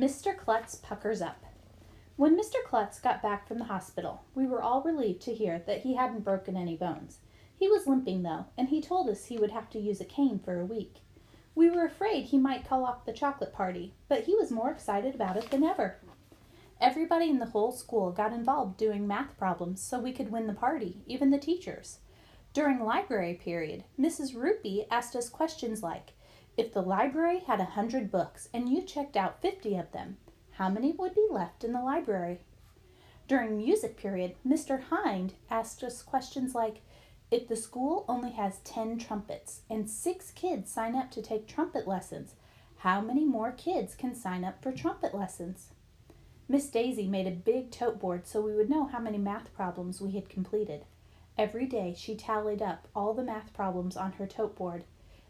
Mr. Klutz puckers up. When Mr. Klutz got back from the hospital, we were all relieved to hear that he hadn't broken any bones. He was limping, though, and he told us he would have to use a cane for a week. We were afraid he might call off the chocolate party, but he was more excited about it than ever. Everybody in the whole school got involved doing math problems so we could win the party, even the teachers. During library period, Mrs. Rupee asked us questions like, if the library had 100 books and you checked out 50 of them, how many would be left in the library? During music period, Mr. Hind asked us questions like, if the school only has 10 trumpets and 6 kids sign up to take trumpet lessons, how many more kids can sign up for trumpet lessons? Miss Daisy made a big tote board so we would know how many math problems we had completed. Every day she tallied up all the math problems on her tote board.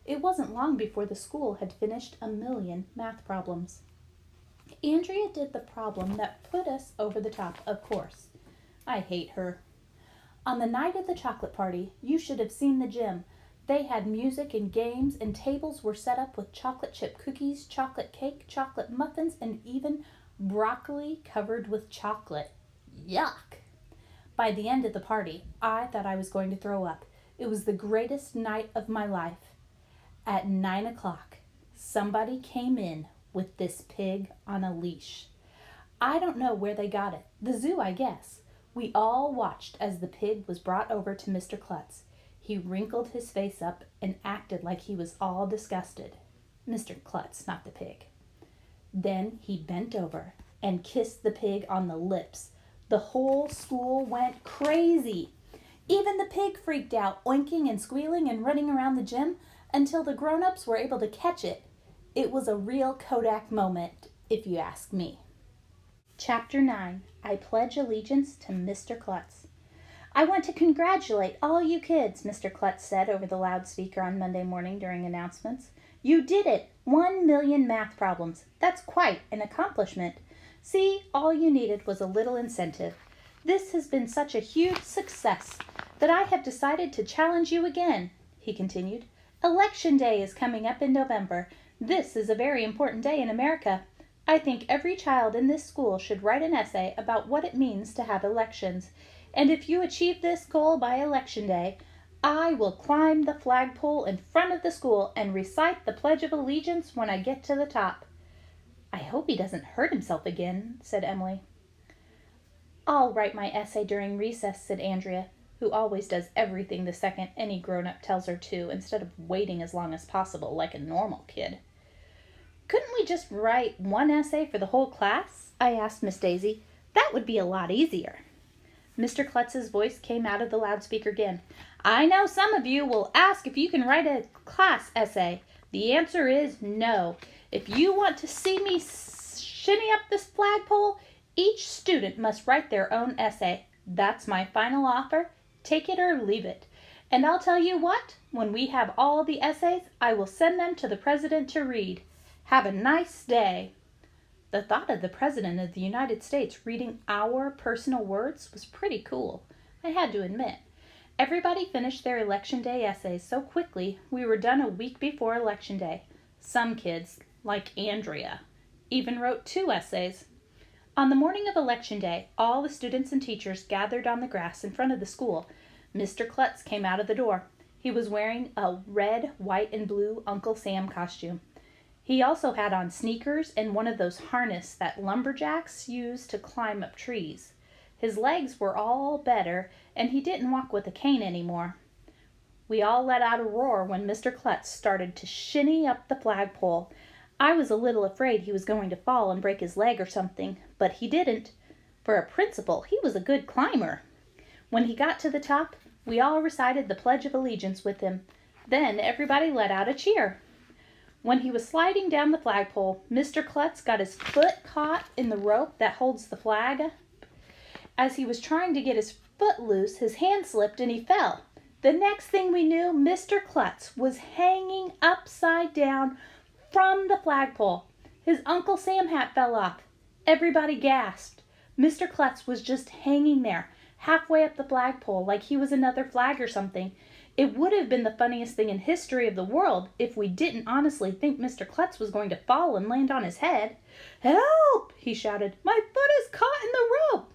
It wasn't long before the school had finished 1,000,000 math problems. Andrea did the problem that put us over the top, of course. I hate her. On the night of the chocolate party, you should have seen the gym. They had music and games, and tables were set up with chocolate chip cookies, chocolate cake, chocolate muffins, and even broccoli covered with chocolate. Yuck! By the end of the party, I thought I was going to throw up. It was the greatest night of my life. At 9 o'clock, somebody came in with this pig on a leash. I don't know where they got it. The zoo, I guess. We all watched as the pig was brought over to Mr. Klutz. He wrinkled his face up and acted like he was all disgusted. Mr. Klutz, not the pig. Then he bent over and kissed the pig on the lips. The whole school went crazy. Even the pig freaked out, oinking and squealing and running around the gym until the grown-ups were able to catch it. It was a real Kodak moment, if you ask me. Chapter 9. I Pledge Allegiance to Mr. Klutz. I want to congratulate all you kids, Mr. Klutz said over the loudspeaker on Monday morning during announcements. You did it! 1,000,000 math problems. That's quite an accomplishment. See, all you needed was a little incentive. This has been such a huge success that I have decided to challenge you again, he continued. Election Day is coming up in November. This is a very important day in America. I think every child in this school should write an essay about what it means to have elections. And if you achieve this goal by Election Day, I will climb the flagpole in front of the school and recite the Pledge of Allegiance when I get to the top. I hope he doesn't hurt himself again, said Emily. I'll write my essay during recess, said Andrea, who always does everything the second any grown-up tells her to, instead of waiting as long as possible like a normal kid. Couldn't we just write one essay for the whole class? I asked Miss Daisy. That would be a lot easier. Mr. Klutz's voice came out of the loudspeaker again. I know some of you will ask if you can write a class essay. The answer is no. If you want to see me shinny up this flagpole, each student must write their own essay. That's my final offer. Take it or leave it. And I'll tell you what, when we have all the essays, I will send them to the president to read. Have a nice day. The thought of the President of the United States reading our personal words was pretty cool, I had to admit. Everybody finished their Election Day essays so quickly we were done a week before Election Day. Some kids, like Andrea, even wrote 2 essays. On the morning of Election Day, all the students and teachers gathered on the grass in front of the school. Mr. Klutz came out of the door. He was wearing a red, white, and blue Uncle Sam costume. He also had on sneakers and one of those harnesses that lumberjacks use to climb up trees. His legs were all better, and he didn't walk with a cane anymore. We all let out a roar when Mr. Klutz started to shinny up the flagpole. I was a little afraid he was going to fall and break his leg or something, but he didn't. For a principal, he was a good climber. When he got to the top, we all recited the Pledge of Allegiance with him. Then everybody let out a cheer. When he was sliding down the flagpole, Mr. Klutz got his foot caught in the rope that holds the flag. As he was trying to get his foot loose, his hand slipped and he fell. The next thing we knew, Mr. Klutz was hanging upside down from the flagpole. His Uncle Sam hat fell off. Everybody gasped. Mr. Klutz was just hanging there, halfway up the flagpole, like he was another flag or something. It would have been the funniest thing in history of the world if we didn't honestly think Mr. Klutz was going to fall and land on his head. "Help!" he shouted. "My foot is caught in the rope!"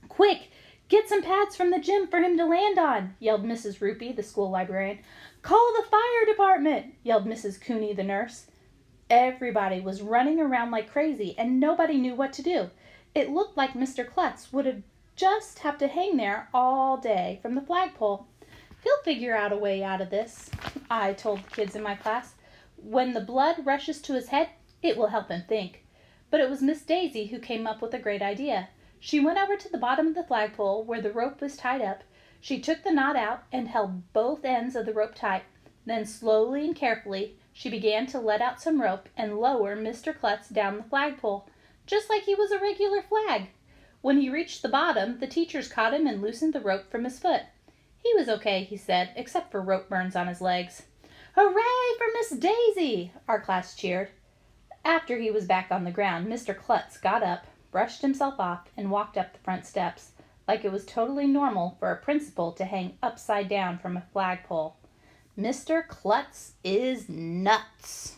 "Quick! Get some pads from the gym for him to land on!" yelled Mrs. Rupee, the school librarian. "Call the fire department!" yelled Mrs. Cooney, the nurse. Everybody was running around like crazy, and nobody knew what to do. It looked like Mr. Klutz would just have to hang there all day from the flagpole. "He'll figure out a way out of this," I told the kids in my class. "When the blood rushes to his head, it will help him think." But it was Miss Daisy who came up with a great idea. She went over to the bottom of the flagpole where the rope was tied up. She took the knot out and held both ends of the rope tight. Then slowly and carefully she began to let out some rope and lower Mr. Klutz down the flagpole, just like he was a regular flag. When he reached the bottom, the teachers caught him and loosened the rope from his foot. He was okay, he said, except for rope burns on his legs. "Hooray for Miss Daisy!" our class cheered. After he was back on the ground, Mr. Klutz got up, brushed himself off, and walked up the front steps, like it was totally normal for a principal to hang upside down from a flagpole. Mr. Klutz is nuts.